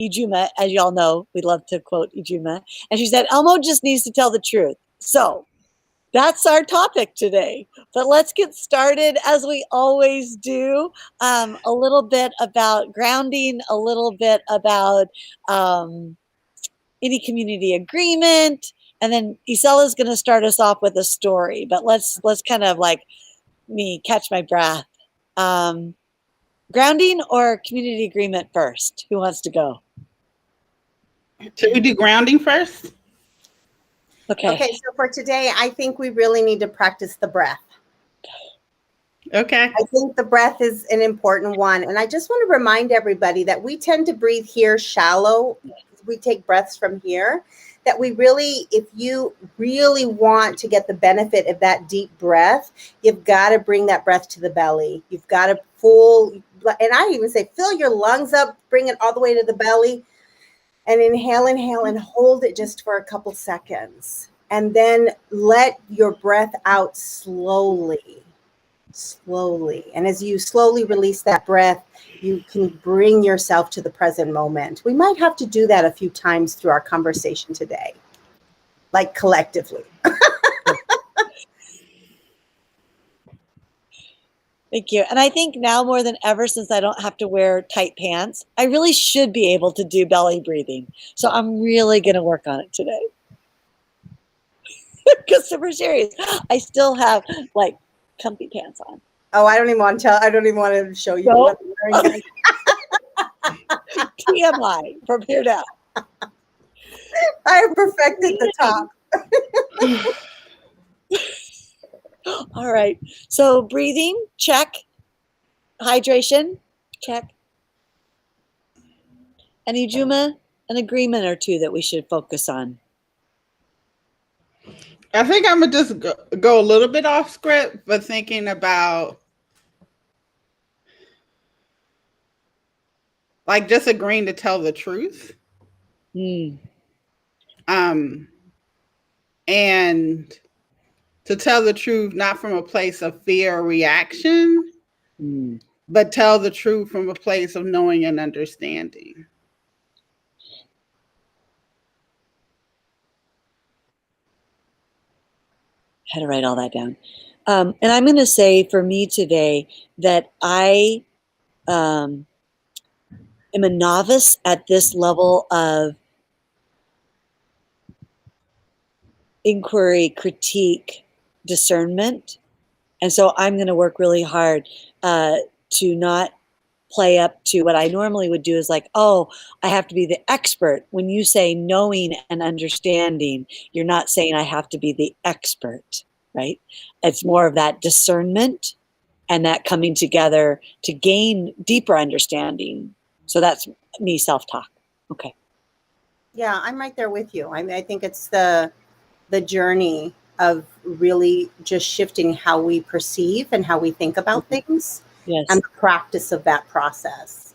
Ijuma, as y'all know, we love to quote Ijuma. And she said, Elmo just needs to tell the truth. So that's our topic today. But let's get started as we always do. A little bit about grounding, a little bit about any community agreement. And then Isela's going to start us off with a story. But let's kind of like me catch my breath. Grounding or community agreement first? Who wants to go? Should we do grounding first? Okay. Okay, so for today, I think we really need to practice the breath. Okay. I think the breath is an important one. And I just want to remind everybody that we tend to breathe here shallow. We take breaths from here. That we really, if you really want to get the benefit of that deep breath, you've got to bring that breath to the belly. You've got to and I even say, fill your lungs up, bring it all the way to the belly. And inhale, and hold it just for a couple seconds. And then let your breath out slowly. And as you slowly release that breath, you can bring yourself to the present moment. We might have to do that a few times through our conversation today, like collectively. Thank you. And I think now more than ever, since I don't have to wear tight pants, I really should be able to do belly breathing. So I'm really going to work on it today. Because super serious, I still have like comfy pants on. Oh, I don't even want to show you what I'm wearing. TMI from here down. I have perfected the top. All right. So breathing, check. Hydration, check. And Ijuma, an agreement or two that we should focus on. I think I'm going to just go a little bit off script, but thinking about like just agreeing to tell the truth. And to tell the truth, not from a place of fear or reaction, but tell the truth from a place of knowing and understanding. Had to write all that down. And I'm going to say for me today that I am a novice at this level of inquiry, critique, discernment. And so I'm going to work really hard to not play up to what I normally would do is like, oh, I have to be the expert. When you say knowing and understanding, you're not saying I have to be the expert, right? It's more of that discernment and that coming together to gain deeper understanding. So that's me self-talk. Okay. Yeah, I'm right there with you. I mean, I think it's the journey of really just shifting how we perceive and how we think about things. Yes. And the practice of that process.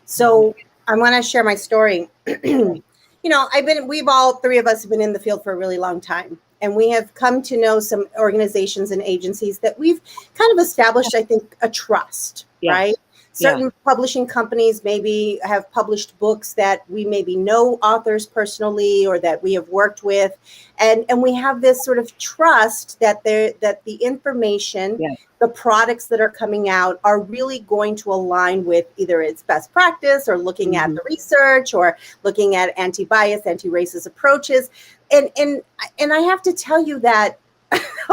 So I want to share my story. We've all three of us have been in the field for a really long time. And we have come to know some organizations and agencies that we've kind of established, I think, a trust, right? Certain publishing companies maybe have published books that we maybe know authors personally or that we have worked with. And we have this sort of trust that the information, the products that are coming out are really going to align with either its best practice or looking at the research or looking at anti-bias, anti-racist approaches. And I have to tell you that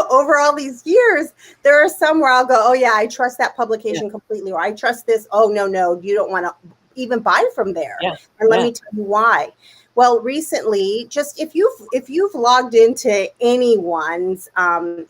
over all these years, there are some where I'll go, oh yeah, I trust that publication completely, or I trust this. Oh no, you don't want to even buy from there. And let me tell you why. Well, recently, just if you've logged into anyone's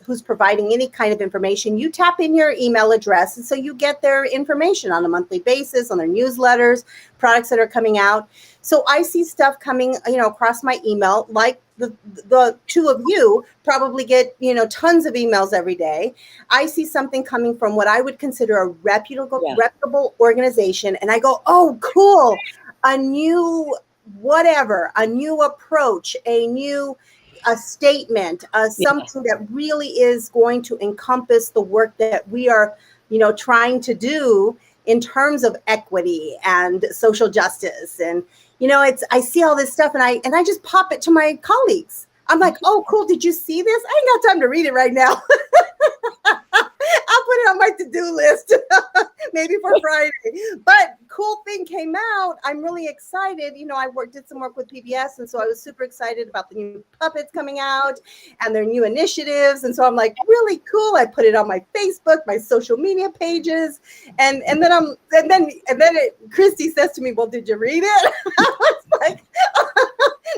who's providing any kind of information, you tap in your email address, and so you get their information on a monthly basis, on their newsletters, products that are coming out. So I see stuff coming, across my email, like the two of you probably get, tons of emails every day. I see something coming from what I would consider a reputable organization, and I go, oh, cool, a new approach, a statement, something that really is going to encompass the work that we are, trying to do in terms of equity and social justice. And, you know, I see all this stuff and I just pop it to my colleagues. I'm like, oh, cool. Did you see this? I ain't got time to read it right now. I'll put it on my to-do list, maybe for Friday. But cool thing came out. I'm really excited. You know, I did some work with PBS, and so I was super excited about the new puppets coming out and their new initiatives. And so I'm like, really cool. I put it on my Facebook, my social media pages, and then Christy says to me, "Well, did you read it?" I was like,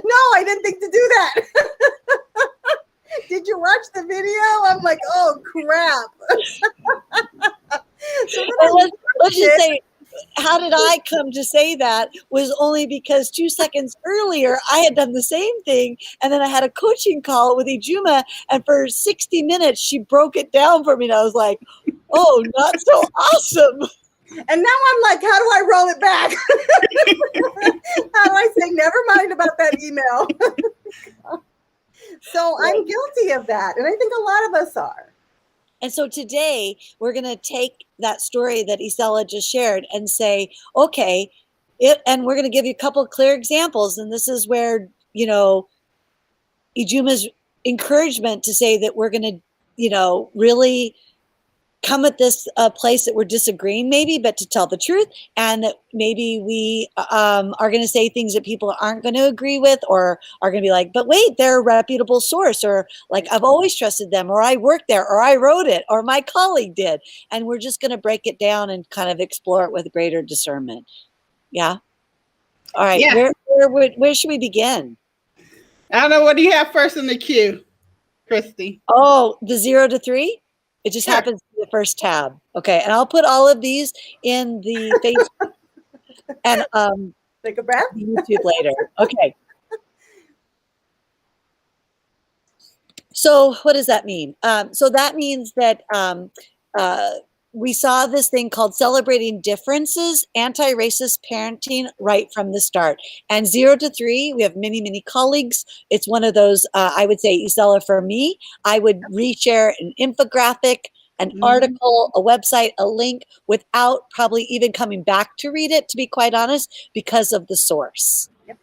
"No, I didn't think to do that." Did you watch the video? I'm like, oh crap. So let's just say, how did I come to say that was only because 2 seconds earlier I had done the same thing, and then I had a coaching call with Ijuma, and for 60 minutes she broke it down for me, and I was like, oh, not so awesome. And now I'm like, how do I roll it back? How do I say never mind about that email? So I'm guilty of that. And I think a lot of us are. And so today we're going to take that story that Isela just shared and say, okay, and we're going to give you a couple of clear examples. And this is where, you know, Ijuma's encouragement to say that we're going to, you know, really come at this place that we're disagreeing maybe, but to tell the truth, and that maybe we are going to say things that people aren't going to agree with, or are going to be like, but wait, they're a reputable source, or like, I've always trusted them, or I worked there, or I wrote it, or my colleague did. And we're just going to break it down and kind of explore it with greater discernment. Yeah. All right. Yeah. Where should we begin? I don't know. What do you have first in the queue, Christy? Oh, the 0 to 3? It just happens to be the first tab. Okay. And I'll put all of these in the Facebook and take a breath. YouTube later. Okay. So what does that mean? So that means that we saw this thing called Celebrating Differences, Anti-Racist Parenting right from the start. And 0 to 3, we have many, many colleagues. It's one of those, I would say, Isela, for me, I would reshare an infographic, an article, a website, a link, without probably even coming back to read it, to be quite honest, because of the source. Yep.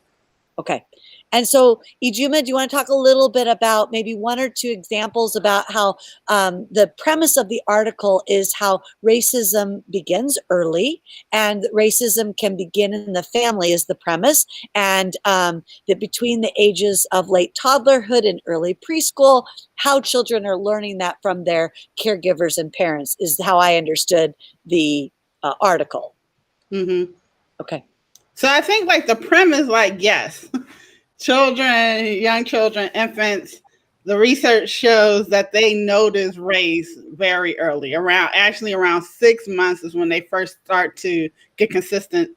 Okay. And so, Ijuma, do you want to talk a little bit about maybe 1 or 2 examples about how the premise of the article is how racism begins early, and racism can begin in the family is the premise, and that between the ages of late toddlerhood and early preschool, how children are learning that from their caregivers and parents is how I understood the article. Mm-hmm. Okay. So I think like the premise, like, yes. Children, young children, infants, the research shows that they notice race very early. Around 6 months is when they first start to get consistent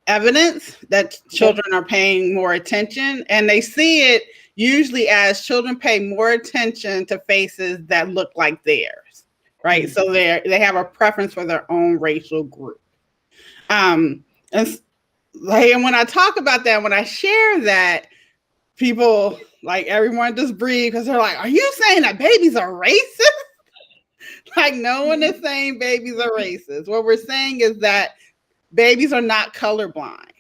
evidence that children are paying more attention. And they see it usually as children pay more attention to faces that look like theirs, right? Mm-hmm. So they have a preference for their own racial group. And when I talk about that, when I share that, people, like, everyone just breathe, because they're like, are you saying that babies are racist? Like, no one is saying babies are racist. What we're saying is that babies are not colorblind,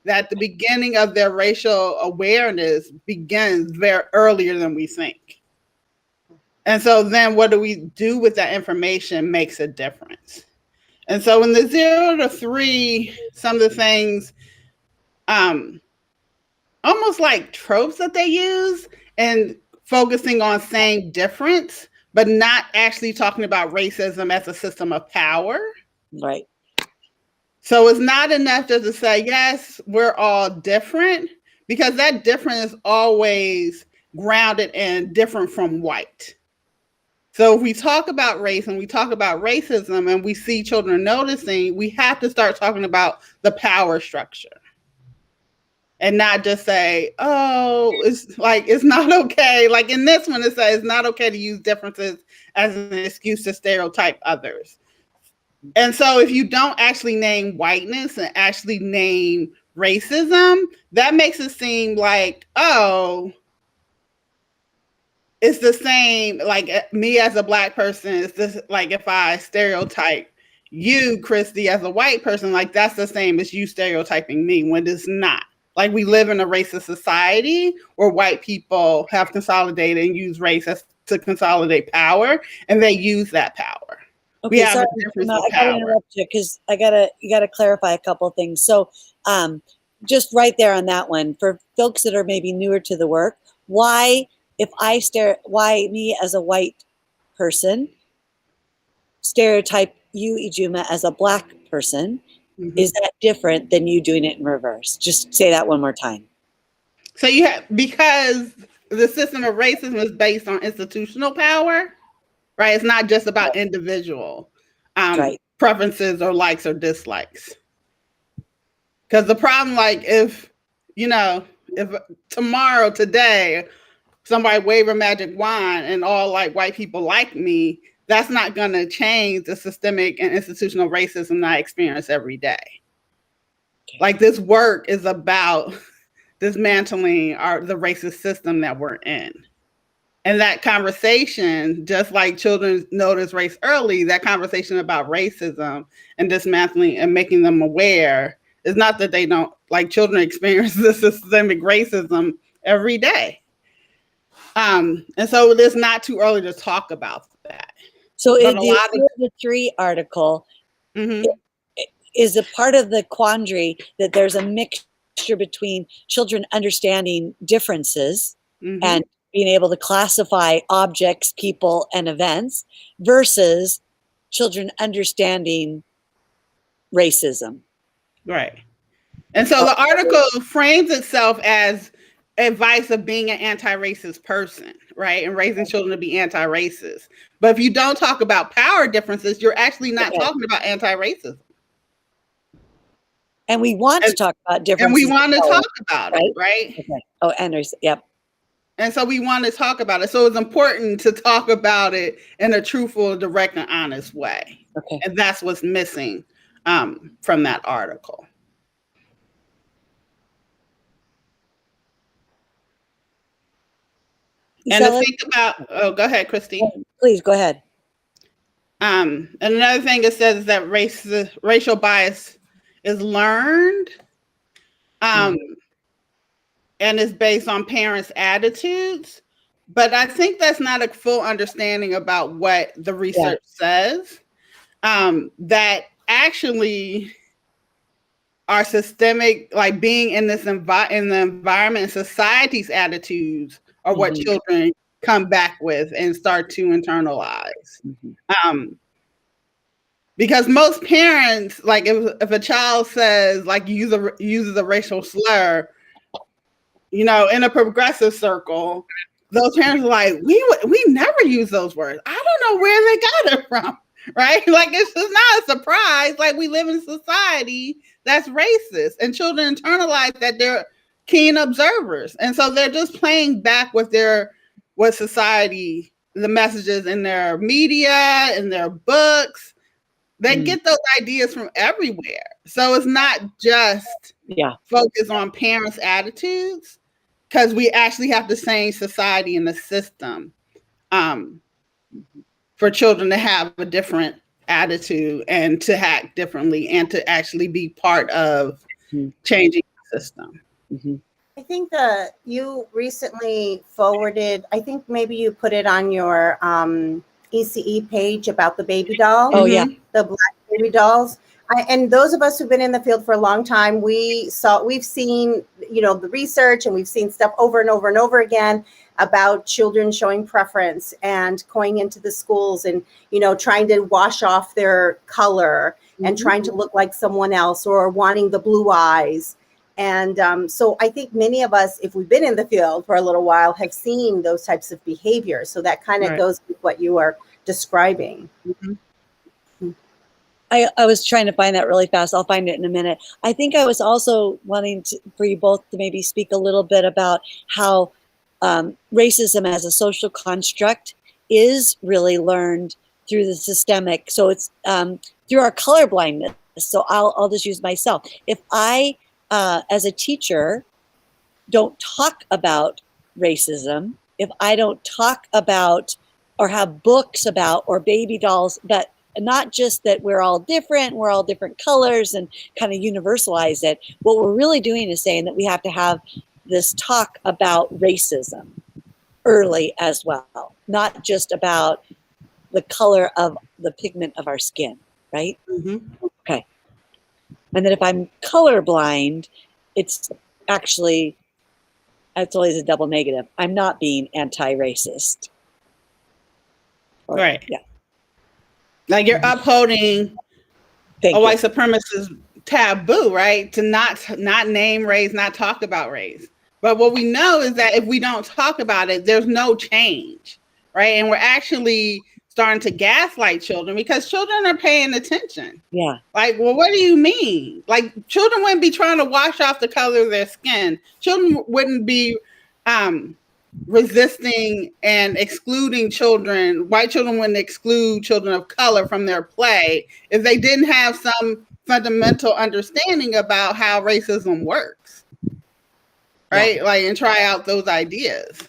that the beginning of their racial awareness begins very earlier than we think. And so then what do we do with that information makes a difference. And so in the 0 to 3, some of the things, almost like tropes that they use, and focusing on saying difference, but not actually talking about racism as a system of power. Right. So it's not enough just to say, yes, we're all different, because that difference is always grounded in different from white. So if we talk about race and we talk about racism and we see children noticing, we have to start talking about the power structure. And not just say, oh, it's not okay. Like in this one, it says it's not okay to use differences as an excuse to stereotype others. And so if you don't actually name whiteness and actually name racism, that makes it seem like, oh, it's the same, like me as a Black person, it's just like if I stereotype you, Christy, as a white person, like that's the same as you stereotyping me when it's not. Like we live in a racist society where white people have consolidated and use race to consolidate power, and they use that power. We Okay, have sorry, a difference I of gotta power. interrupt you because you gotta clarify a couple of things. So, just right there on that one, for folks that are maybe newer to the work, why why me as a white person stereotype you, Ijuma, as a black person? Mm-hmm. Is that different than you doing it in reverse? Just say that one more time. So you have, because the system of racism is based on institutional power, right? It's not just about individual Right. preferences or likes or dislikes. Because the problem, like if tomorrow, today, somebody wave a magic wand and all like white people like me, that's not going to change the systemic and institutional racism that I experience every day. Okay. Like this work is about dismantling the racist system that we're in. And that conversation, just like children notice race early, that conversation about racism and dismantling and making them aware is not that they don't, like children experience this systemic racism every day. And so it's not too early to talk about that. So the 3 article is a part of the quandary that there's a mixture between children understanding differences and being able to classify objects, people, and events versus children understanding racism. Right. And so the article frames itself as advice of being an anti-racist person, right? And raising children to be anti-racist. But if you don't talk about power differences, you're actually not talking about anti-racism. And we want to talk about differences. And we want to talk about it, right? Okay. Oh, and yep. And so we want to talk about it. So it's important to talk about it in a truthful, direct, and honest way. Okay. And that's what's missing from that article. And to think about, go ahead, Christy. Please go ahead. And another thing it says is that racial bias is learned and is based on parents' attitudes. But I think that's not a full understanding about what the research says. That actually our systemic, like being in this in the environment, society's attitudes are what children come back with and start to internalize. Because most parents, like if a child says, like uses a racial slur, in a progressive circle, those parents are like, we never use those words. I don't know where they got it from, right? Like it's just not a surprise. Like we live in a society that's racist, and children internalize that they're keen observers, and so they're just playing back with what society, the messages in their media, in their books. They get those ideas from everywhere. So it's not just focus on parents' attitudes, because we actually have to change society and the system for children to have a different attitude and to act differently and to actually be part of changing the system. I think that you recently forwarded, I think maybe you put it on your ECE page about the baby doll. Oh, yeah. The black baby dolls. And those of us who've been in the field for a long time, we've seen, the research, and we've seen stuff over and over and over again about children showing preference and going into the schools and, trying to wash off their color and trying to look like someone else or wanting the blue eyes. And so I think many of us, if we've been in the field for a little while, have seen those types of behaviors. So that kind of goes with what you are describing. I was trying to find that really fast. I'll find it in a minute. I think I was also wanting for you both to maybe speak a little bit about how racism as a social construct is really learned through the systemic. So it's through our colorblindness. So I'll just use myself. If I, as a teacher, don't talk about racism, if I don't talk about or have books about or baby dolls that not just that we're all different colors and kind of universalize it. What we're really doing is saying that we have to have this talk about racism early as well, not just about the color of the pigment of our skin, right? Okay. And then if I'm colorblind, it's actually, it's always a double negative. I'm not being anti-racist. Right. Yeah. Like you're upholding Thank a you. white supremacist taboo, right? To not name race, not talk about race. But what we know is that if we don't talk about it, there's no change, right? And we're actually starting to gaslight children because children are paying attention. Yeah. Like, well, what do you mean? Like, children wouldn't be trying to wash off the color of their skin. Children wouldn't be resisting and excluding children. White children wouldn't exclude children of color from their play if they didn't have some fundamental understanding about how racism works, right? Like, and try out those ideas.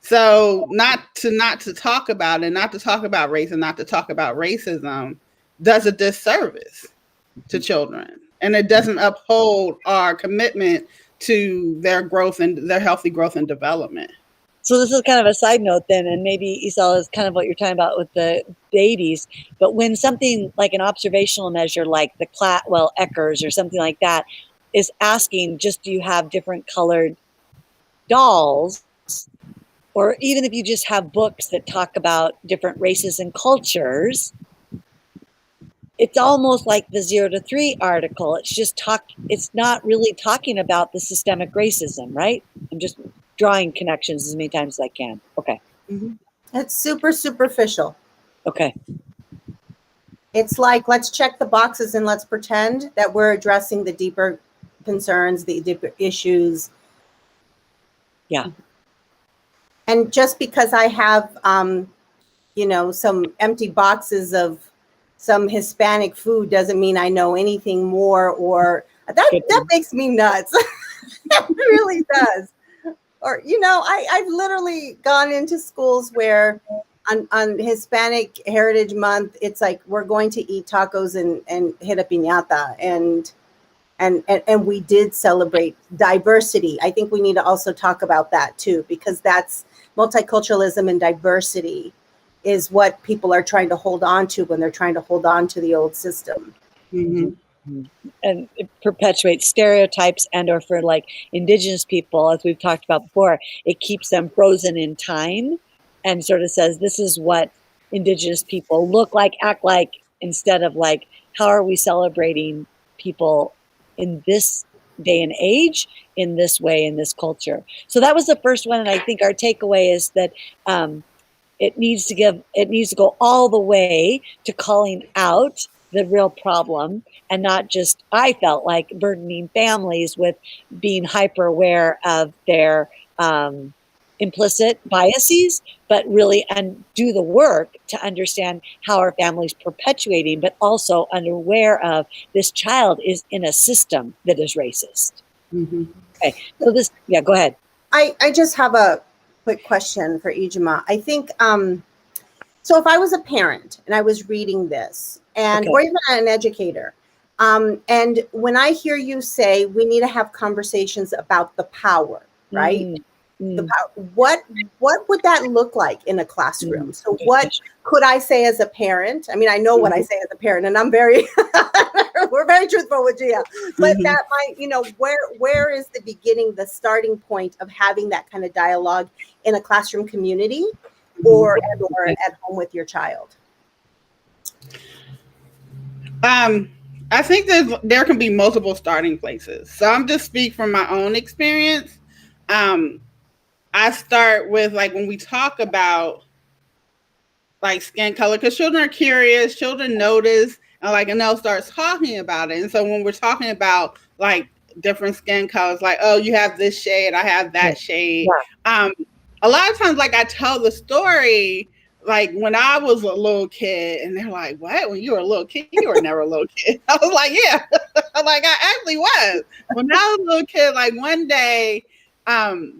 So not to talk about it, not to talk about race and not to talk about racism does a disservice to children. And it doesn't uphold our commitment to their growth and their healthy growth and development. So this is kind of a side note then, and maybe Isal is kind of what you're talking about with the babies, but when something like an observational measure like the Eckers or something like that is asking, just do you have different colored dolls? Or even if you just have books that talk about different races and cultures, it's almost like the 0 to 3 article. It's not really talking about the systemic racism, right? I'm just drawing connections as many times as I can. Okay. It's super superficial. Okay. It's like, let's check the boxes and let's pretend that we're addressing the deeper concerns, the deeper issues. Yeah. And just because I have, some empty boxes of some Hispanic food doesn't mean I know anything more, or that makes me nuts. That really does. Or, I've literally gone into schools where on Hispanic Heritage Month, it's like, we're going to eat tacos and hit a piñata. And we did celebrate diversity. I think we need to also talk about that too, because that's multiculturalism and diversity is what people are trying to hold on to when they're trying to hold on to the old system. And it perpetuates stereotypes, and or for like indigenous people, as we've talked about before, it keeps them frozen in time and sort of says, this is what indigenous people look like, act like, instead of like, how are we celebrating people in this day and age, in this way, in this culture. So that was the first one. And I think our takeaway is that it needs to go all the way to calling out the real problem, and not just, I felt like, burdening families with being hyper aware of their implicit biases, but really and do the work to understand how our family's perpetuating, but also unaware of this child is in a system that is racist. Okay, so go ahead. I just have a quick question for Ijima. I think, so if I was a parent and I was reading this, or even an educator, and when I hear you say we need to have conversations about the power, right? The power, what would that look like in a classroom? So what could I say as a parent? I mean, I know what I say as a parent, and I'm very, we're very truthful with Gia, but that might, where is the beginning, the starting point of having that kind of dialogue in a classroom community or at home with your child? I think there can be multiple starting places. So I'm just speak from my own experience. I start with, like, when we talk about like skin color, because children are curious, children notice, and they'll start talking about it. And so when we're talking about like different skin colors, like, oh, you have this shade, I have that shade. A lot of times, like, I tell the story, like, when I was a little kid, and they're like, what? When you were a little kid? You were never a little kid. I was like, yeah. Like, I actually was. When I was a little kid, like, one day,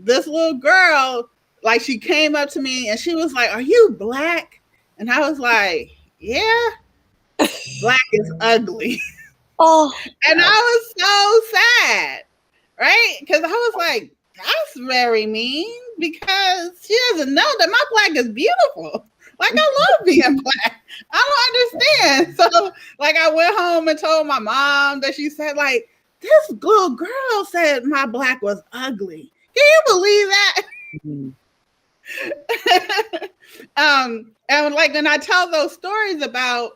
this little girl, like, she came up to me and she was like, are you Black? And I was like, yeah. Black is ugly. Oh, And I was so sad, right? Because I was like, that's very mean because she doesn't know that my black is beautiful. Like, I love being black. I don't understand. So, like, I went home and told my mom that she said, like, this little girl said my black was ugly. Can you believe that? mhm. And like when I tell those stories about,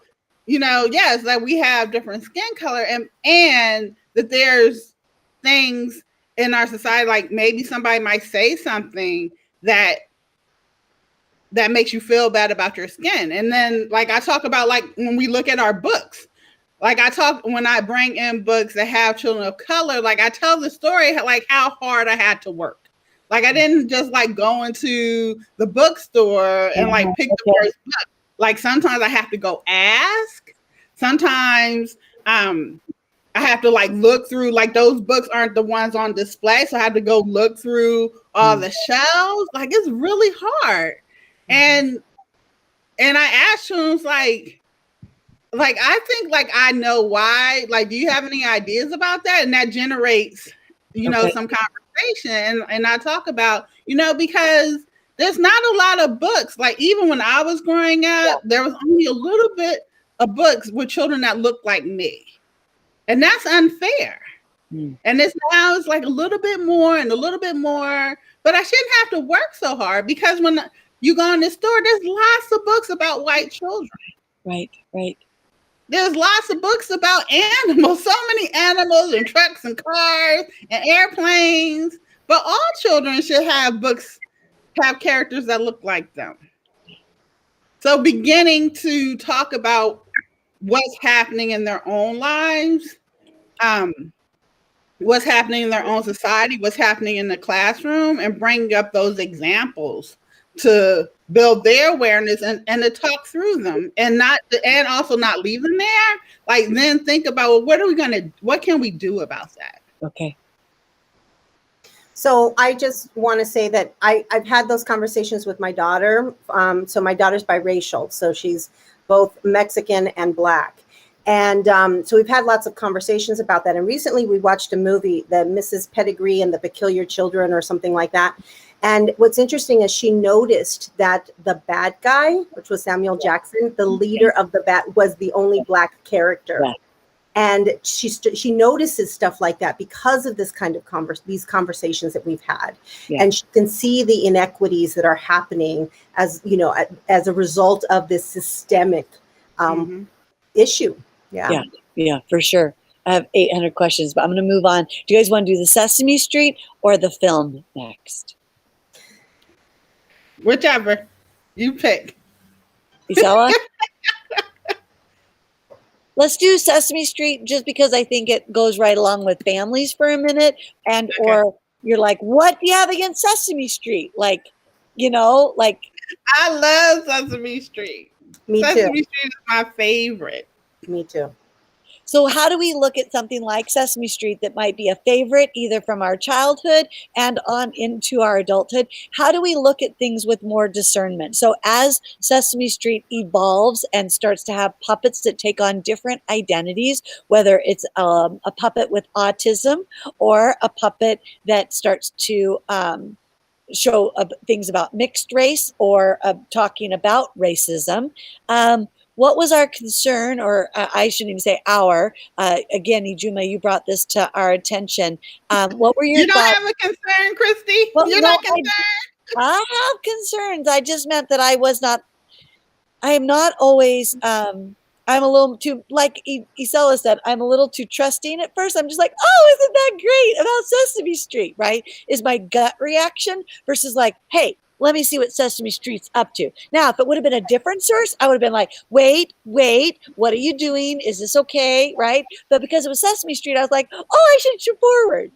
yes, that we have different skin color and that there's things in our society, like maybe somebody might say something that makes you feel bad about your skin. And then like I talk about like when we look at our books, like when I bring in books that have children of color, like I tell the story like how hard I had to work. Like I didn't just like go into the bookstore and like pick the first book. Like sometimes I have to go ask. Sometimes I have to like look through, like those books aren't the ones on display. So I have to go look through all the shelves. Like it's really hard. And I asked students like I think like I know why. Like, do you have any ideas about that? And that generates, some conversation. And I talk about, because there's not a lot of books. Like even when I was growing up, there was only a little bit of books with children that looked like me. And that's unfair. And it's like a little bit more and a little bit more, but I shouldn't have to work so hard because when you go in the store, there's lots of books about white children. Right. There's lots of books about animals, so many animals and trucks and cars and airplanes, but all children should have characters that look like them. So beginning to talk about what's happening in their own lives, what's happening in their own society, what's happening in the classroom, and bring up those examples to build their awareness and to talk through them and also not leave them there. Like then think about, well, what can we do about that? Okay. So I just want to say that I've had those conversations with my daughter. So my daughter's biracial. So she's both Mexican and Black. And so we've had lots of conversations about that. And recently we watched a movie, the Mrs. Pettigrew and the Peculiar Children or something like that. And what's interesting is she noticed that the bad guy, which was Samuel Jackson, the leader of the bad, was the only Black character. Yeah. And she notices stuff like that because of this kind of these conversations that we've had. Yeah. And she can see the inequities that are happening as a result of this systemic issue. Yeah, for sure. I have 800 questions, but I'm going to move on. Do you guys want to do the Sesame Street or the film next? Whichever you pick. Isela? Let's do Sesame Street just because I think it goes right along with families for a minute. And okay. Or you're like, what do you have against Sesame Street? Like, I love Sesame Street. Sesame Street is my favorite. Me too. So how do we look at something like Sesame Street that might be a favorite either from our childhood and on into our adulthood? How do we look at things with more discernment? So as Sesame Street evolves and starts to have puppets that take on different identities, whether it's a puppet with autism or a puppet that starts to show things about mixed race or talking about racism, what was our concern, or I shouldn't even say our, again, Ijuma, you brought this to our attention. What were your thoughts? You don't have a concern, Christy? Well, You're not concerned? I have concerns. I just meant that I am not always, I'm a little too, like Isela said, I'm a little too trusting at first. I'm just like, oh, isn't that great about Sesame Street, right? Is my gut reaction versus like, hey, let me see what Sesame Street's up to. Now, if it would have been a different source, I would have been like, wait, what are you doing? Is this okay, right? But because it was Sesame Street, I was like, oh, I should shoot forward.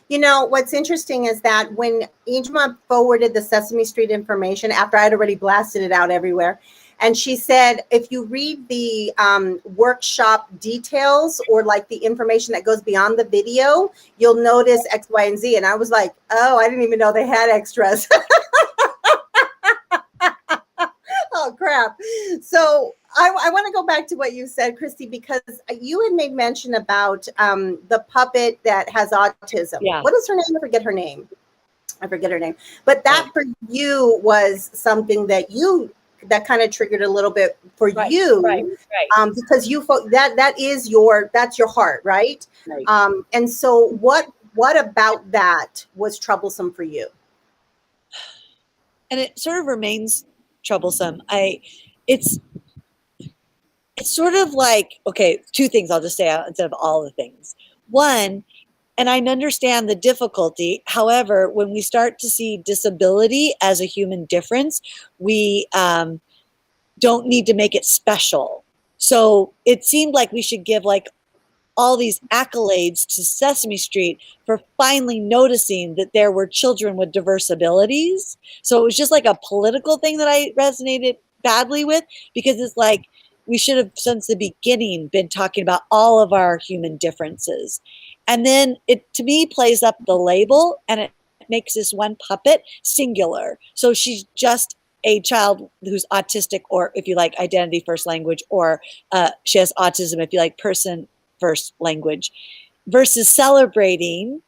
What's interesting is that when Ijma forwarded the Sesame Street information after I'd already blasted it out everywhere, and she said, if you read the workshop details or like the information that goes beyond the video, you'll notice X, Y, and Z. And I was like, oh, I didn't even know they had extras. Oh, crap. So I want to go back to what you said, Christy, because you had made mention about the puppet that has autism. Yeah. What is her name? I forget her name. But that for you was something that kind of triggered a little bit for you, right. because that's your heart, right? Right. And so what about that was troublesome for you? And it sort of remains troublesome. It's sort of like, okay, two things I'll just say out instead of all the things. One, and I understand the difficulty. However, when we start to see disability as a human difference, we don't need to make it special. So it seemed like we should give like all these accolades to Sesame Street for finally noticing that there were children with diverse abilities. So it was just like a political thing that I resonated badly with, because it's like we should have since the beginning been talking about all of our human differences. And then it to me plays up the label, and it makes this one puppet singular. So she's just a child who's autistic, or if you like, identity first language, or she has autism, if you like, person first language, versus celebrating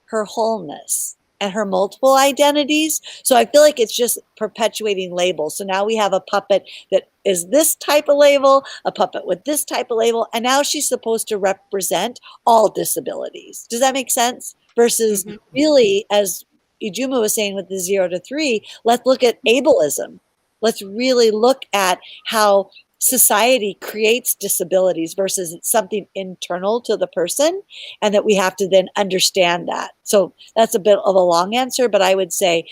her wholeness and her multiple identities. So I feel like it's just perpetuating labels. So now we have a puppet that is this type of label, a puppet with this type of label, and now she's supposed to represent all disabilities. Does that make sense? Versus really, as Ijuma was saying with the 0 to 3, let's look at ableism. Let's really look at how society creates disabilities versus it's something internal to the person, and that we have to then understand that. So that's a bit of a long answer, but I would say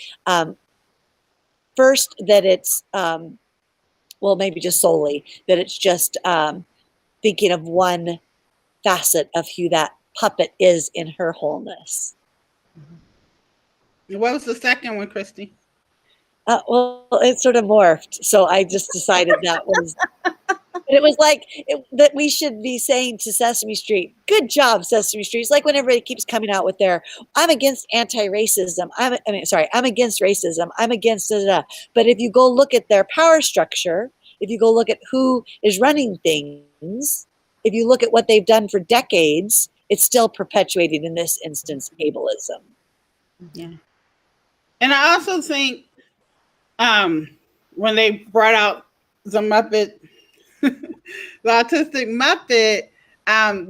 first that it's, well, maybe just solely that it's just thinking of one facet of who that puppet is in her wholeness. What was the second one, Christy? Well, it sort of morphed. So I just decided that was, it was like that we should be saying to Sesame Street, good job, Sesame Street. It's like when everybody keeps coming out with their, I'm against anti-racism. I'm against racism. I'm against, da, da, da. But if you go look at their power structure, if you go look at who is running things, if you look at what they've done for decades, it's still perpetuating, in this instance, ableism. Yeah. And I also think when they brought out the Muppet, the autistic Muppet,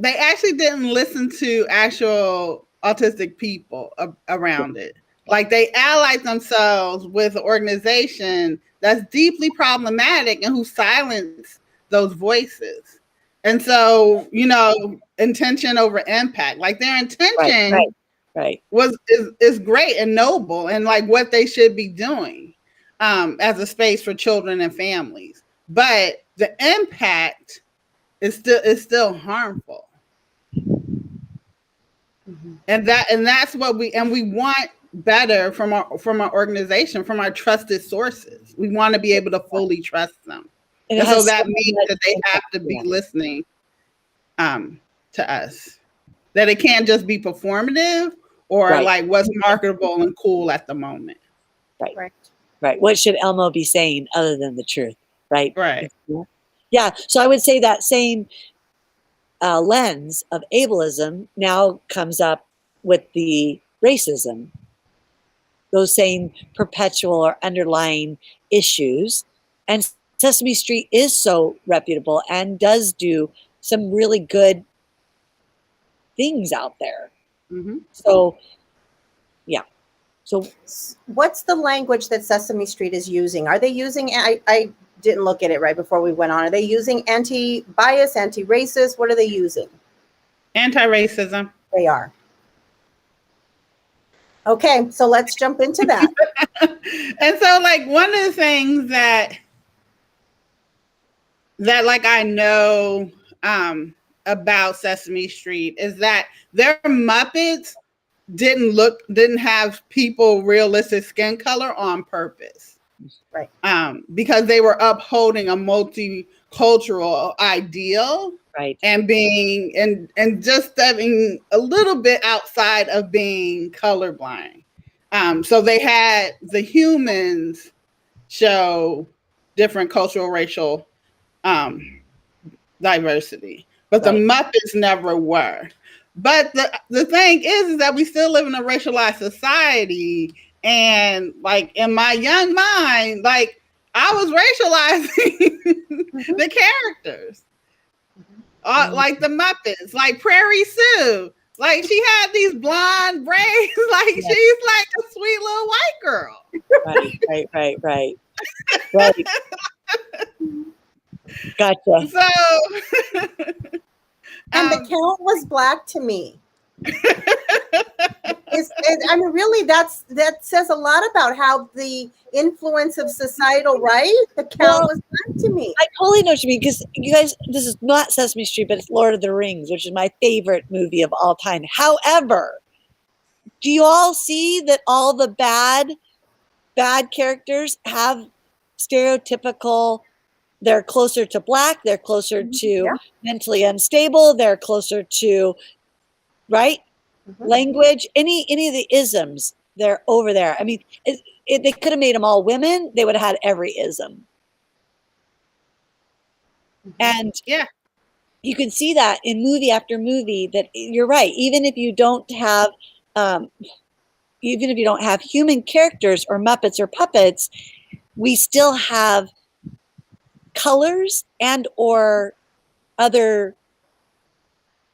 they actually didn't listen to actual autistic people around it. Like they allied themselves with an organization that's deeply problematic and who silence those voices. And so, intention over impact. Like their intention Right. is great and noble, and like what they should be doing as a space for children and families. But the impact is still harmful. And that's what we want better from our organization, from our trusted sources. We want to be able to fully trust them. And so that means that they have to be listening to us. That it can't just be performative or like what's marketable and cool at the moment. Right. What should Elmo be saying other than the truth? Right. Yeah. So I would say that same lens of ableism now comes up with the racism. Those same perpetual or underlying issues. And Sesame Street is so reputable and does do some really good things out there. So, yeah. So what's the language that Sesame Street is using? Are they using, I didn't look at it right before we went on. Are they using anti-bias, anti-racist? What are they using? Anti-racism. They are. Okay, so let's jump into that. And so like one of the things that like I know about Sesame Street is that their Muppets didn't have people realistic skin color on purpose. Right. Because they were upholding a multicultural ideal. Right. And being and just stepping a little bit outside of being colorblind. So they had the humans show different cultural, racial um, diversity, but the Muppets never were. But the thing is that we still live in a racialized society, and like in my young mind, like I was racializing the characters, like the Muppets, like Prairie Sue. Like she had these blonde braids, like she's like a sweet little white girl. Right. Gotcha. So, and the Count was black to me. I mean, really, that says a lot about how the influence of societal right. The Count was black to me. I totally know what you mean, because you guys, this is not Sesame Street, but it's Lord of the Rings, which is my favorite movie of all time. However, do you all see that all the bad characters have stereotypical? They're closer to black. They're closer to mentally unstable. They're closer to language. Any of the isms, they're over there. I mean, they could have made them all women. They would have had every ism. And you can see that in movie after movie. That you're right. Even if you don't have, human characters or Muppets or puppets, we still have colors and or other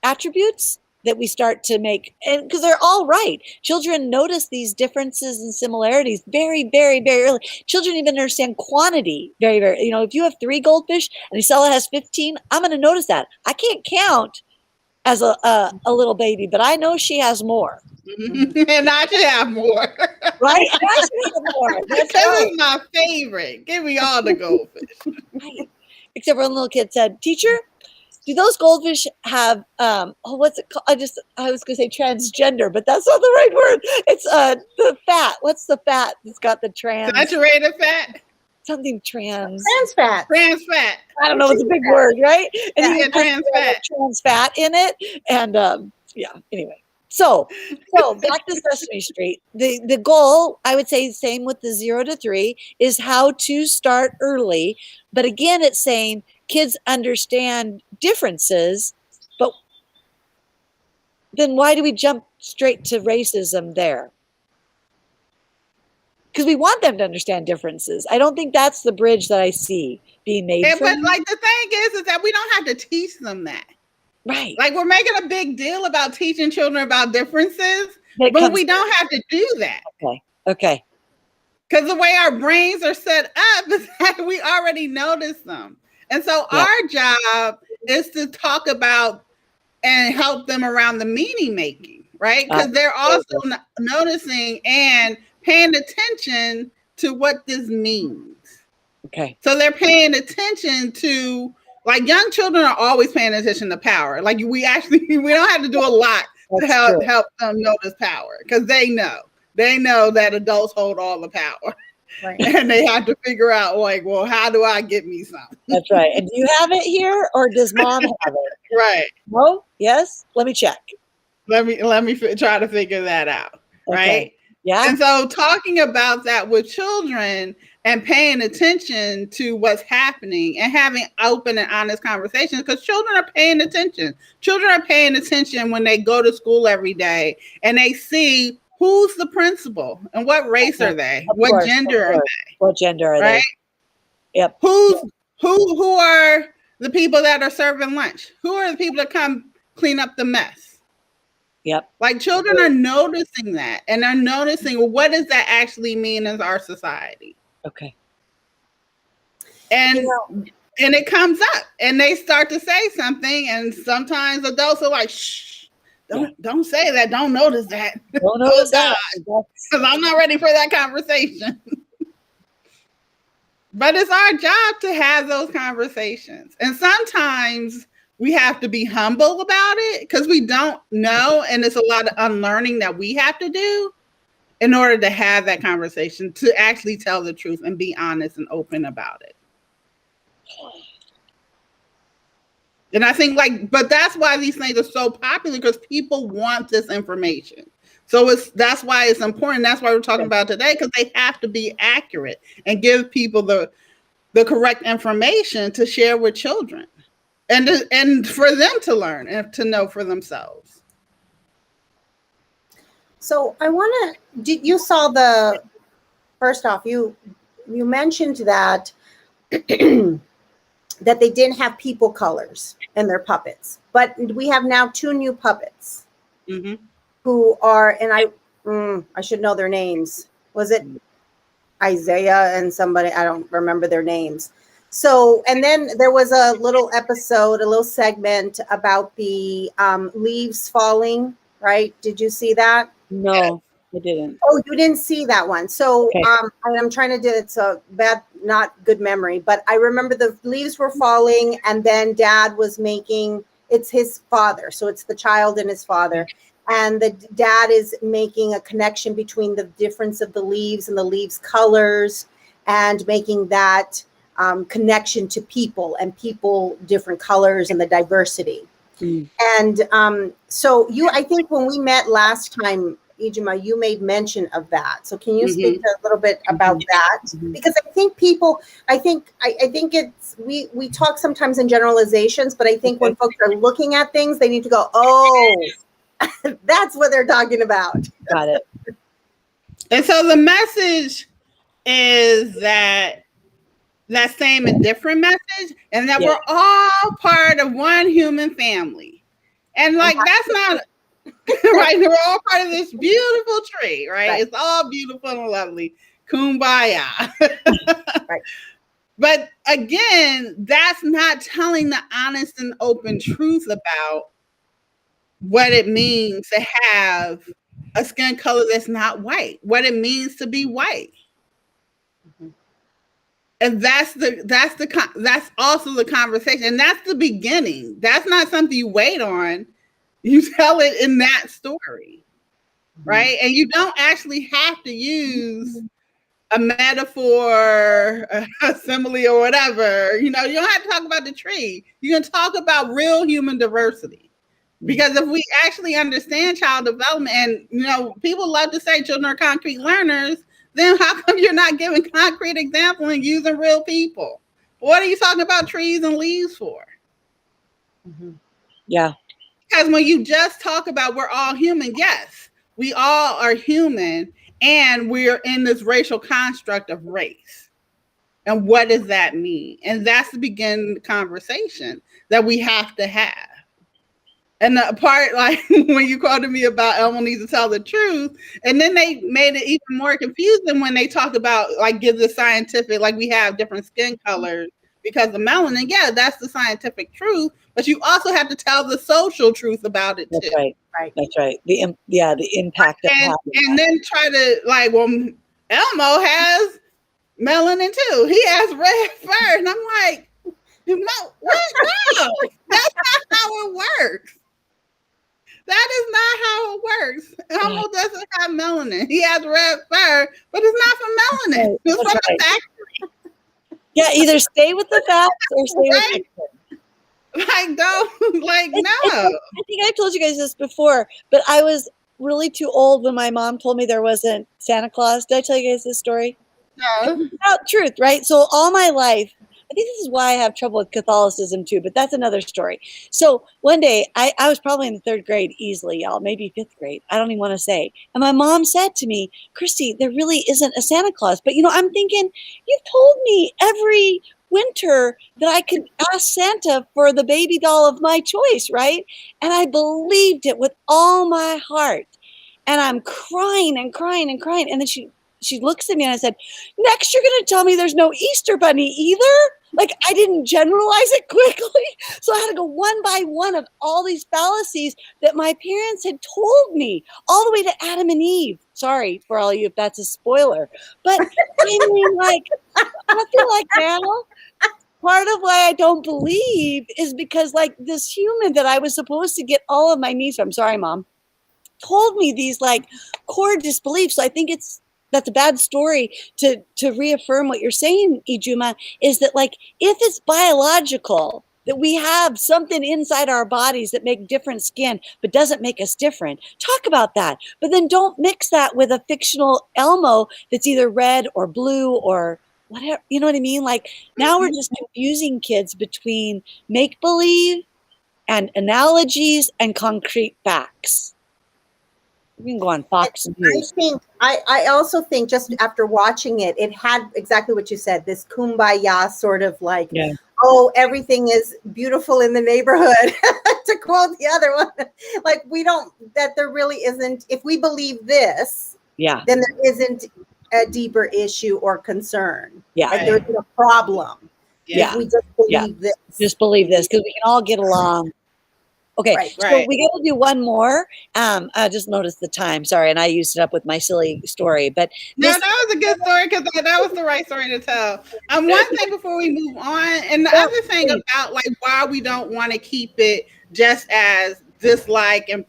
attributes that we start to make, and because they're all right. Children notice these differences and similarities very, very, very early. Children even understand quantity very, very. If you have 3 goldfish and Isella has 15, I'm going to notice that. I can't count as a little baby, but I know she has more. And I should have more. Right? And I should have more. That's right. Is my favorite. Give me all the goldfish. Right. Except for one little kid said, "Teacher, do those goldfish have what's it called?" I was gonna say transgender, but that's not the right word. It's the fat. What's the fat that's got the trans? Saturated fat? Something trans. Trans fat. Trans fat. I don't know, it's a big word, right? And yeah, trans fat. Trans fat in it. And anyway. So back to Sesame Street. The goal, I would say, same with the 0 to 3, is how to start early. But again, it's saying kids understand differences, but then why do we jump straight to racism there? Because we want them to understand differences. I don't think that's the bridge that I see being made. But like the thing is that we don't have to teach them that. Right. Like we're making a big deal about teaching children about differences, but we don't have to do that. Okay. Because the way our brains are set up is that we already notice them. And so our job is to talk about and help them around the meaning making, right? Because they're also noticing and paying attention to what this means. Okay. So they're paying attention to, like, young children are always paying attention to power. Like we don't have to do a lot to help them notice power, because they know that adults hold all the power. Right. And they have to figure out, like, well, how do I get me some? That's right. And do you have it here, or does mom have it? Right. No? Yes? Let me check. Let me try to figure that out. Okay. Right. Yeah. And so talking about that with children and paying attention to what's happening and having open and honest conversations, because children are paying attention. Children are paying attention when they go to school every day and they see who's the principal and what race are they? What gender are they? What gender are they? Yep. Who are the people that are serving lunch? Who are the people that come clean up the mess? Yep. Like children are noticing that, and they're noticing, well, what does that actually mean in our society? Okay. And it comes up and they start to say something, and sometimes adults are like, shh, don't say that. Don't notice that. Don't notice that. Because I'm not ready for that conversation. But it's our job to have those conversations. And sometimes we have to be humble about it because we don't know. And it's a lot of unlearning that we have to do in order to have that conversation, to actually tell the truth and be honest and open about it. And I think but that's why these things are so popular, because people want this information. So that's why it's important. That's why we're talking about today, because they have to be accurate and give people the the correct information to share with children and for them to learn and to know for themselves. So I want to, you saw first off, you mentioned that that they didn't have people colors in their puppets, but we have now 2 new puppets who are, and I should know their names. Was it Isaiah and somebody? I don't remember their names. So, and then there was a little episode, a little segment about the leaves falling, right? Did you see that? No, I didn't. Oh, you didn't see that one. So Okay. I'm trying to do, it's a bad, not good memory, but I remember the leaves were falling and then dad was making, it's his father. So it's the child and his father. And the dad is making a connection between the difference of the leaves and the leaves colors and making that connection to people and people, different colors and the diversity. And so I think when we met last time, Ijima, you made mention of that. So can you speak a little bit about that? Because I think people, I think it's, we talk sometimes in generalizations, but I think when folks are looking at things, they need to go, oh, that's what they're talking about. Got it. And so the message is that same and different message, and that we're all part of one human family. And like, that's not right. We're all part of this beautiful tree, right? It's all beautiful and lovely. Kumbaya. Right. But again, that's not telling the honest and open truth about what it means to have a skin color that's not white, what it means to be white. And that's also the conversation. And that's the beginning. That's not something you wait on. You tell it in that story, right? And you don't actually have to use a metaphor, a simile or whatever. You don't have to talk about the tree. You can talk about real human diversity. Because if we actually understand child development, and people love to say children are concrete learners, then how come you're not giving concrete examples and using real people? What are you talking about trees and leaves for? Yeah. Because when you just talk about we're all human, yes, we all are human, and we're in this racial construct of race. And what does that mean? And that's the beginning conversation that we have to have. And the part, like when you called to me about Elmo needs to tell the truth, and then they made it even more confusing when they talk about, like, give the scientific, like we have different skin colors because of melanin. Yeah, that's the scientific truth, but you also have to tell the social truth about it too. That's right. Right. That's right. The impact of and then try to, like, well, Elmo has melanin too. He has red fur, and I'm like, what? No, that's not how it works. That is not how it works. Elmo doesn't have melanin. He has red fur, but it's not from melanin. It's from the factory. Yeah, either stay with the facts or stay with the like, don't, like, no. I think I told you guys this before, but I was really too old when my mom told me there wasn't Santa Claus. Did I tell you guys this story? No. Truth, right? So all my life, I think this is why I have trouble with Catholicism too, but that's another story. So one day, I was probably in the 3rd grade easily, y'all, maybe 5th grade. I don't even want to say. And my mom said to me, Christy, there really isn't a Santa Claus. But, I'm thinking, you've told me every winter that I could ask Santa for the baby doll of my choice, right? And I believed it with all my heart. And I'm crying and crying and crying. And then she looks at me and I said, next you're going to tell me there's no Easter bunny either? Like, I didn't generalize it quickly. So I had to go one by one of all these fallacies that my parents had told me, all the way to Adam and Eve. Sorry for all of you if that's a spoiler. But I mean, like, I feel like now part of why I don't believe is because, like, this human that I was supposed to get all of my needs from, sorry, Mom, told me these, like, core disbeliefs. So I think that's a bad story to reaffirm what you're saying, Ijuma, is that, like, if it's biological, that we have something inside our bodies that make different skin, but doesn't make us different, talk about that. But then don't mix that with a fictional Elmo that's either red or blue or whatever, you know what I mean? Like now we're just confusing kids between make believe and analogies and concrete facts. You can go on Fox News. I also think just after watching it, it had exactly what you said, this kumbaya sort of like, Yeah. oh, everything is beautiful in the neighborhood, to quote the other one. Like that there really isn't, if we believe this, Yeah. then there isn't a deeper issue or concern. Yeah. Like there isn't a problem. Yeah. If we just believe this. Just believe this because we can all get along. Okay, Right. so we got to do one more. I just noticed the time. Sorry, and I used it up with my silly story. But No, that was a good story because that was the right story to tell. One thing before we move on, and the other thing about like why we don't want to keep it just as dislike and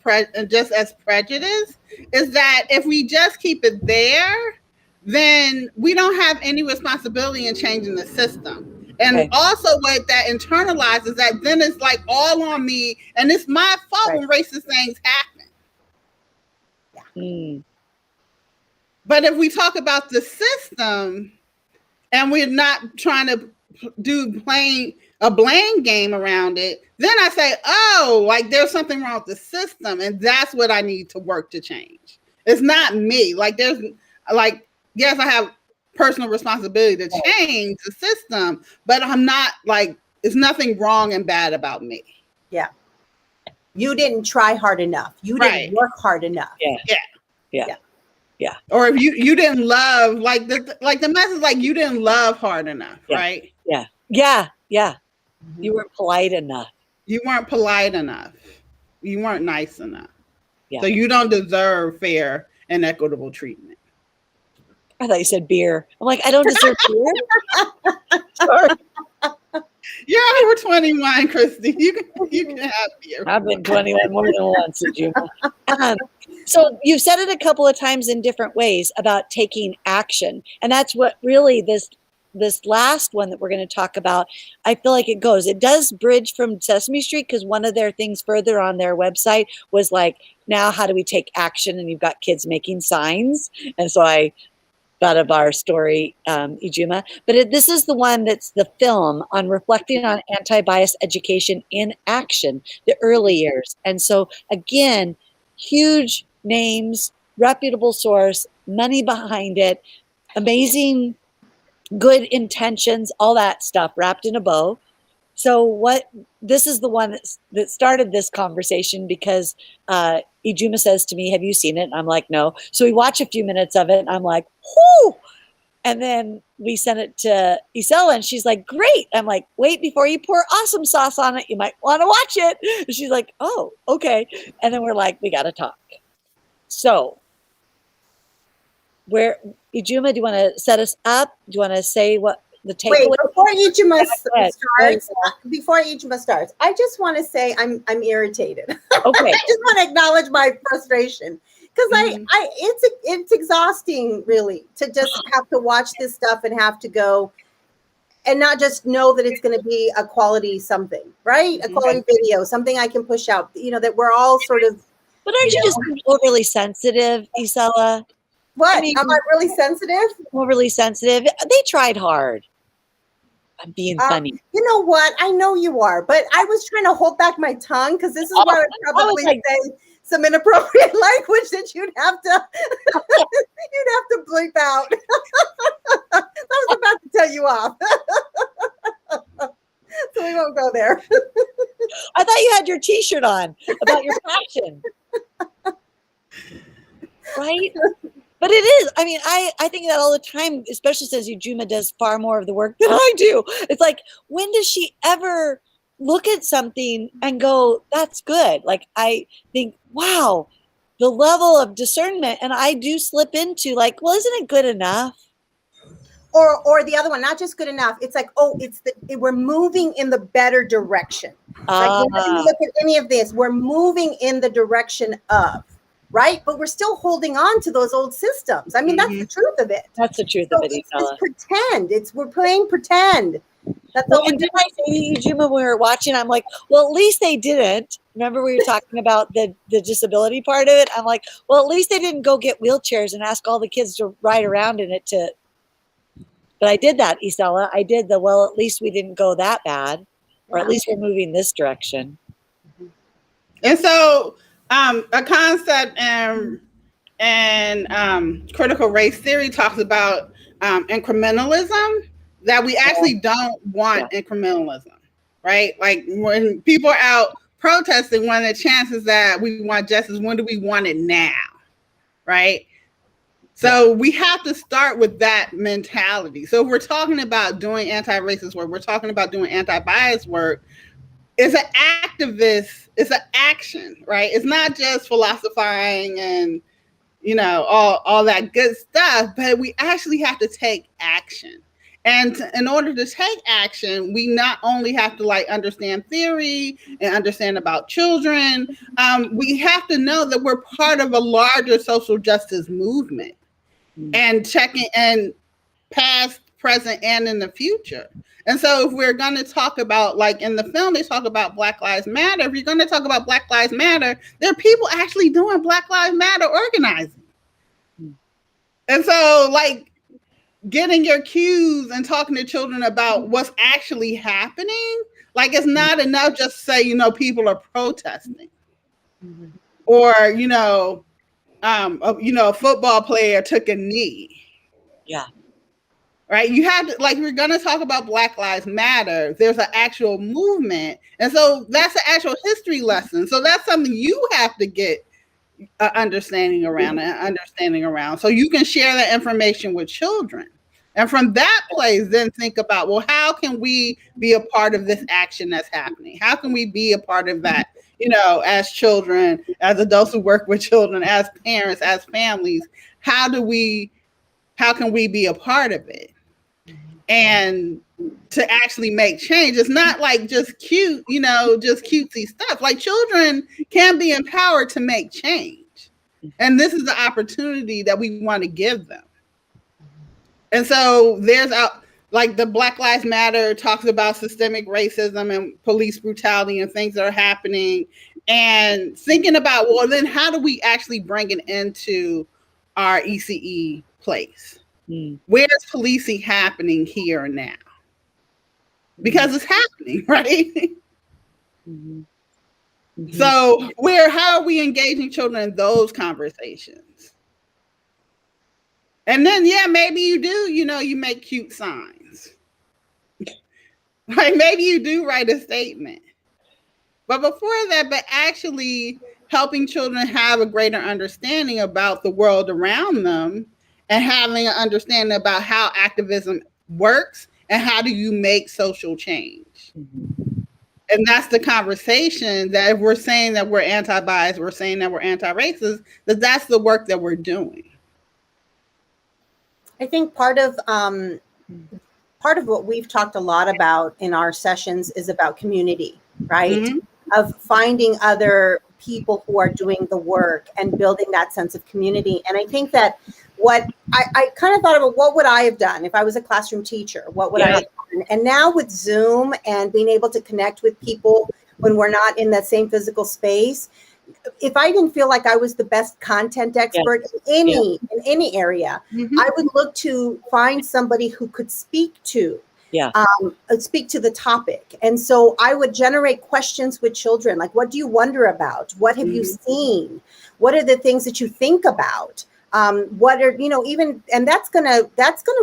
just as prejudice is that if we just keep it there, then we don't have any responsibility in changing the system. And also what that internalizes that then it's like all on me and it's my fault when racist things happen. Mm. But if we talk about the system and we're not trying to do a blame game around it, then I say, oh, like there's something wrong with the system. And that's what I need to work to change. It's not me. Like there's like, yes, I have personal responsibility to change the system, but I'm not like, it's nothing wrong and bad about me. Yeah. You didn't try hard enough. You didn't work hard enough. Yeah. Or if you didn't love, like the message, like you didn't love hard enough, right? Yeah. Mm-hmm. You weren't polite enough. You weren't polite enough. You weren't nice enough. Yeah. So you don't deserve fair and equitable treatment. I thought you said beer. I'm like, I don't deserve beer. Sorry. You're over 21, Christy. You can have beer. I've been 21 more than once, Juma. So you've said it a couple of times in different ways about taking action. And that's what really this last one that we're going to talk about, I feel like it goes. It does bridge from Sesame Street because one of their things further on their website was like, now how do we take action? And you've got kids making signs. And so I thought of our story, Ijuma. But this is the one that's the film on reflecting on anti-bias education in action, the early years. And so again, huge names, reputable source, money behind it, amazing, good intentions, all that stuff wrapped in a bow. So this is the one that started this conversation because Ijuma says to me, have you seen it? And I'm like, no. So we watch a few minutes of it and I'm like, whoo! And then we sent it to Isela and she's like, great. I'm like, wait, before you pour awesome sauce on it, you might want to watch it. And she's like, oh, okay. And then we're like, we got to talk. So Ijuma, do you want to set us up? Do you want to say what the takeaway? Wait, before Ijuma starts, I just want to say I'm irritated. Okay. I just want to acknowledge my frustration because it's exhausting really to just have to watch this stuff and have to go and not just know that it's going to be a quality something, right? A quality video, something I can push out, that we're all sort of. But aren't you just overly sensitive, Isela? What? Am I really sensitive? Overly sensitive. They tried hard. I'm being funny. You know what? I know you are, but I was trying to hold back my tongue because this is where I would probably say some inappropriate language that you'd have to bleep out. I was about to tell you off. So we won't go there. I thought you had your T-shirt on about your passion. Right? But it is. I mean, I think that all the time, especially since Ijuma does far more of the work than I do. It's like, when does she ever look at something and go, that's good? Like, I think, wow, the level of discernment. And I do slip into like, well, isn't it good enough? Or the other one, not just good enough. It's like, oh, we're moving in the better direction. Like, when you look at any of this, we're moving in the direction of. Right, but we're still holding on to those old systems. I mean, that's the truth of it. That's the truth of it. It's pretend. We're playing pretend. That's all. And did I say to you, Juma, when we were watching? I'm like, well, at least they didn't. Remember, we were talking about the disability part of it. I'm like, well, at least they didn't go get wheelchairs and ask all the kids to ride around in it to But I did that, Isela. I did the, well, at least we didn't go that bad, or at least we're moving this direction. And so a concept and critical race theory talks about incrementalism, that we actually don't want incrementalism, right? Like when people are out protesting, one of the chances that we want justice, when do we want it now, right? So we have to start with that mentality. So if we're talking about doing anti-racist work, we're talking about doing anti-bias work, it's an activist, it's an action, right? It's not just philosophizing and, you know, all that good stuff, but we actually have to take action. And in order to take action, we not only have to like understand theory and understand about children, we have to know that we're part of a larger social justice movement and checking and past, present, and in the future. And so if we're going to talk about, like in the film, they talk about Black Lives Matter. If you're going to talk about Black Lives Matter, there are people actually doing Black Lives Matter organizing. And so like getting your cues and talking to children about what's actually happening, like it's not enough just to say, you know, people are protesting. Or, a football player took a knee. Yeah. Right. You have to, like, we're going to talk about Black Lives Matter. There's an actual movement. And so that's an actual history lesson. So that's something you have to get understanding around so you can share that information with children. And from that place, then think about, well, how can we be a part of this action that's happening? How can we be a part of that, as children, as adults who work with children, as parents, as families? How can we be a part of it? And to actually make change, it's not like just cute, just cutesy stuff. Like children can be empowered to make change. And this is the opportunity that we want to give them. And so there's like the Black Lives Matter talks about systemic racism and police brutality and things that are happening, and thinking about, well, then how do we actually bring it into our ECE place? Where's policing happening here and now? Because it's happening, right? So how are we engaging children in those conversations? And then, maybe you do, you make cute signs. Like maybe you do write a statement. But before that, but actually helping children have a greater understanding about the world around them and having an understanding about how activism works and how do you make social change. And that's the conversation that if we're saying that we're anti-bias, we're saying that we're anti-racist, that's the work that we're doing. I think part of what we've talked a lot about in our sessions is about community, right? Of finding other people who are doing the work and building that sense of community. And I think that what I kind of thought about, what would I have done if I was a classroom teacher? What would I have done? And now with Zoom and being able to connect with people when we're not in that same physical space, if I didn't feel like I was the best content expert in any area, I would look to find somebody who could speak to the topic. And so I would generate questions with children, like, what do you wonder about? What have you seen? What are the things that you think about? What are, and that's gonna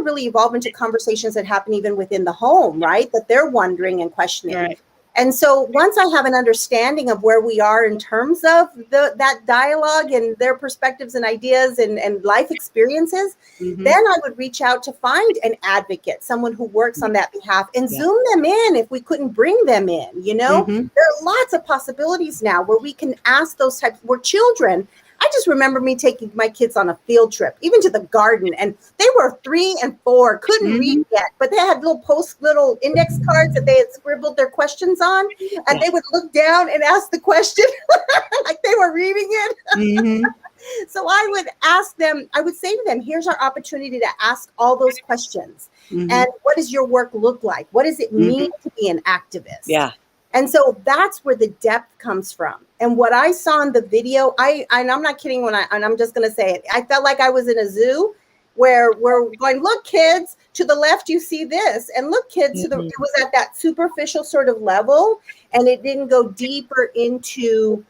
really evolve into conversations that happen even within the home, right? That they're wondering and questioning. Right. And so once I have an understanding of where we are in terms of that dialogue and their perspectives and ideas and life experiences, then I would reach out to find an advocate, someone who works on that behalf, and Zoom them in if we couldn't bring them in. There are lots of possibilities now where we can ask those types, where children, I just remember me taking my kids on a field trip, even to the garden, and they were 3 and 4, couldn't read yet, but they had little index cards that they had scribbled their questions on, and they would look down and ask the question like they were reading it. So I would ask them, I would say to them, here's our opportunity to ask all those questions. And what does your work look like? What does it mean to be an activist? Yeah. And so that's where the depth comes from. And what I saw in the video, and I'm not kidding and I'm just going to say it, I felt like I was in a zoo where we're going, look, kids, to the left, you see this. And look, kids, it was at that superficial sort of level, and it didn't go deeper into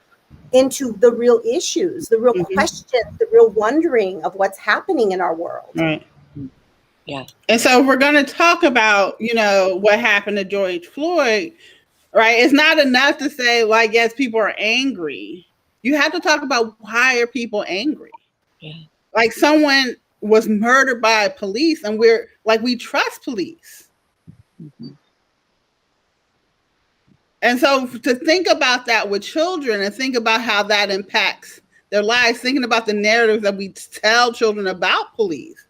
the real issues, the real questions, the real wondering of what's happening in our world. Right. Yeah. And so we're going to talk about, what happened to George Floyd, right? It's not enough to say, like, yes, people are angry. You have to talk about why are people angry? Yeah. Like, someone was murdered by police, and we trust police. And so to think about that with children and think about how that impacts their lives, thinking about the narratives that we tell children about police.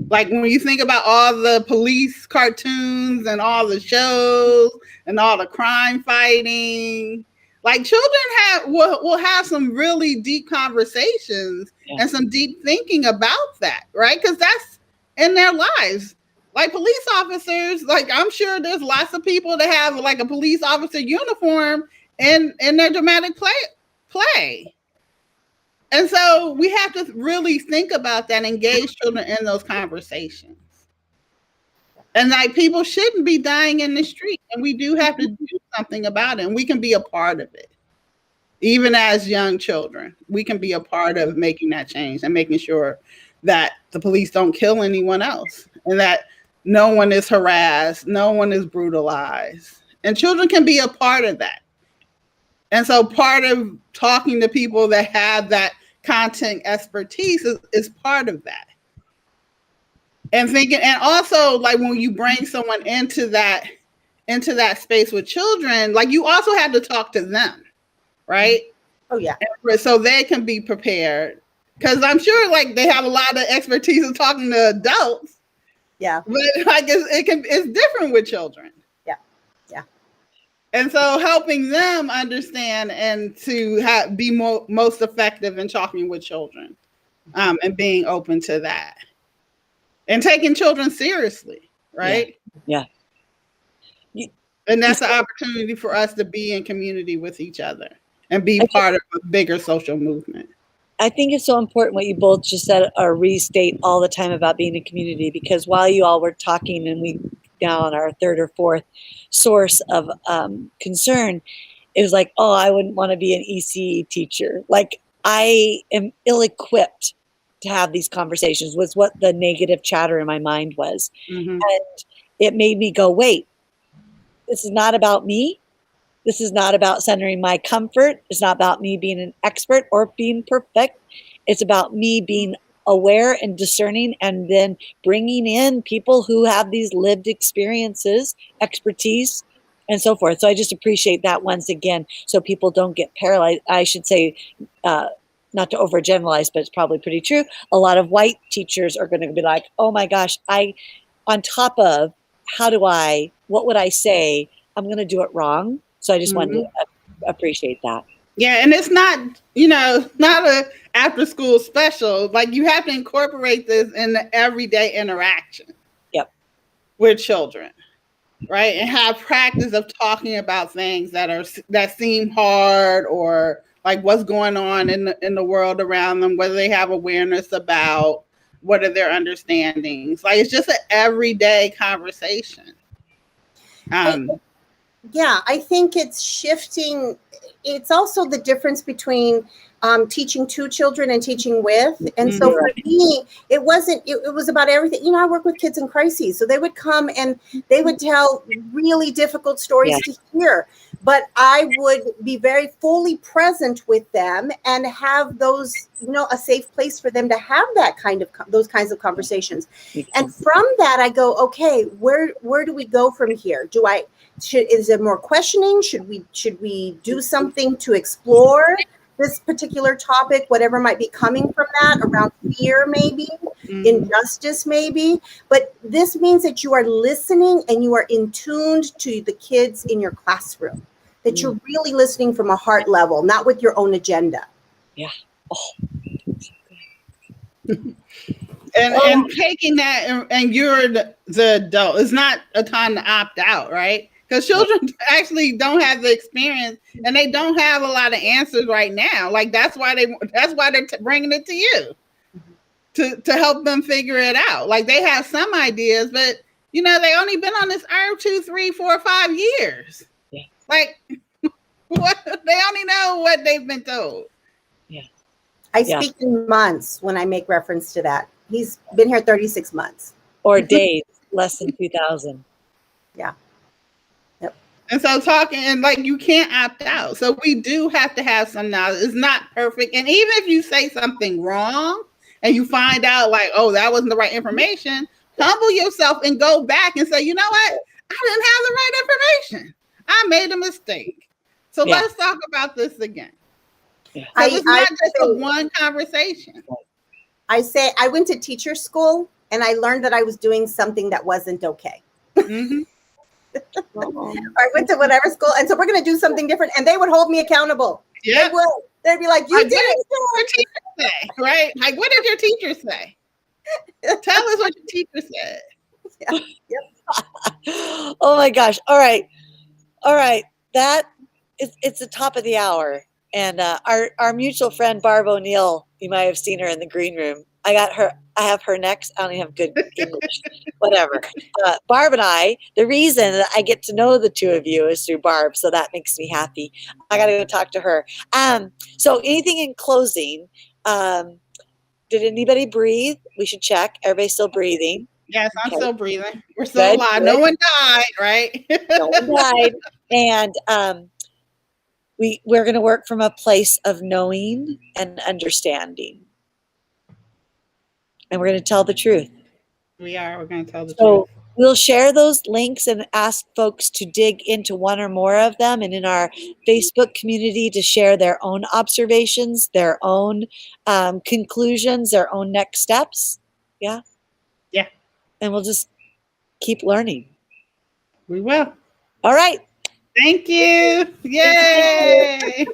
Like when you think about all the police cartoons and all the shows and all the crime fighting, like children will have some really deep conversations and some deep thinking about that, right? Because that's in their lives. Like police officers, like I'm sure there's lots of people that have like a police officer uniform in their dramatic play. And so we have to really think about that, engage children in those conversations. And like people shouldn't be dying in the street, and we do have to do something about it, and we can be a part of it. Even as young children, we can be a part of making that change and making sure that the police don't kill anyone else and that no one is harassed, no one is brutalized. And children can be a part of that. And so part of talking to people that have that content expertise is part of that. And thinking, and also like when you bring someone into that space with children, like you also have to talk to them, right? Oh yeah. So they can be prepared. Because I'm sure like they have a lot of expertise in talking to adults. Yeah. But like it's different with children. Yeah. Yeah. And so helping them understand and to be most effective in talking with children and being open to that. And taking children seriously, right? Yeah. And that's an opportunity for us to be in community with each other and be part of a bigger social movement. I think it's so important what you both just said or restate all the time about being a community, because while you all were talking and we now on our third or fourth source of concern, it was like, oh, I wouldn't want to be an ECE teacher. Like I am ill-equipped to have these conversations was what the negative chatter in my mind was. And it made me go, wait, this is not about me. This is not about centering my comfort. It's not about me being an expert or being perfect. It's about me being aware and discerning and then bringing in people who have these lived experiences, expertise, and so forth. So I just appreciate that once again, so people don't get paralyzed. I should say, not to overgeneralize, but it's probably pretty true. A lot of white teachers are going to be like, oh my gosh, on top of what would I say? I'm going to do it wrong. So I just wanted to appreciate that. Yeah. And it's not, not a after school special. Like you have to incorporate this in the everyday interaction with children, right? And have practice of talking about things that seem hard or like what's going on in the world around them, whether they have awareness about what are their understandings. Like it's just an everyday conversation. Yeah, I think it's shifting. It's also the difference between teaching to children and teaching with. And so for me, it was about everything. I work with kids in crises. So they would come and they would tell really difficult stories to hear. But I would be very fully present with them and have those, a safe place for them to have those kinds of conversations. And from that, I go, okay, where do we go from here? Is there more questioning? Should we do something to explore this particular topic, whatever might be coming from that, around fear maybe, injustice maybe? But this means that you are listening and you are in tuned to the kids in your classroom, that you're really listening from a heart level, not with your own agenda. Yeah. Oh. And taking that and you're the adult. It's not a time to opt out, right? Because children actually don't have the experience and they don't have a lot of answers right now. Like that's why they're bringing it to you to help them figure it out. Like they have some ideas, but you know, they only been on this earth 2, 3, 4, 5 years. Yeah. Like what they only know what they've been told. Yeah. I speak in months when I make reference to that. He's been here 36 months. Or days, less than 2,000. Yeah. Yep. And so talking and like you can't opt out. So we do have to have some knowledge. It's not perfect. And even if you say something wrong and you find out like, oh, that wasn't the right information, humble yourself and go back and say, you know what? I didn't have the right information. I made a mistake. So let's talk about this again. Yeah. So it's not just a one conversation. I say I went to teacher school and I learned that I was doing something that wasn't okay. Mm-hmm. I went to whatever school, and so we're going to do something different, and they would hold me accountable. Yeah, they would. They'd be like, "You did it." Your teacher say, right? Like, what did your teacher say? Tell us what your teacher said. Yeah. Yep. Oh my gosh! All right. That it's the top of the hour, and our mutual friend Barb O'Neill. You might have seen her in the green room. I have her next. I don't have good English. Whatever. Barb and I, the reason that I get to know the two of you is through Barb, so that makes me happy. I got to go talk to her. So anything in closing? Did anybody breathe? We should check. Everybody's still breathing. Yes, I'm still breathing. We're still alive. Good. No one died, right? No one died. And we're going to work from a place of knowing and understanding. And we're going to tell the truth. We are. We're going to tell the truth. We'll share those links and ask folks to dig into one or more of them, and in our Facebook community to share their own observations, their own conclusions, their own next steps. Yeah. Yeah. And we'll just keep learning. We will. All right. Thank you. Yay.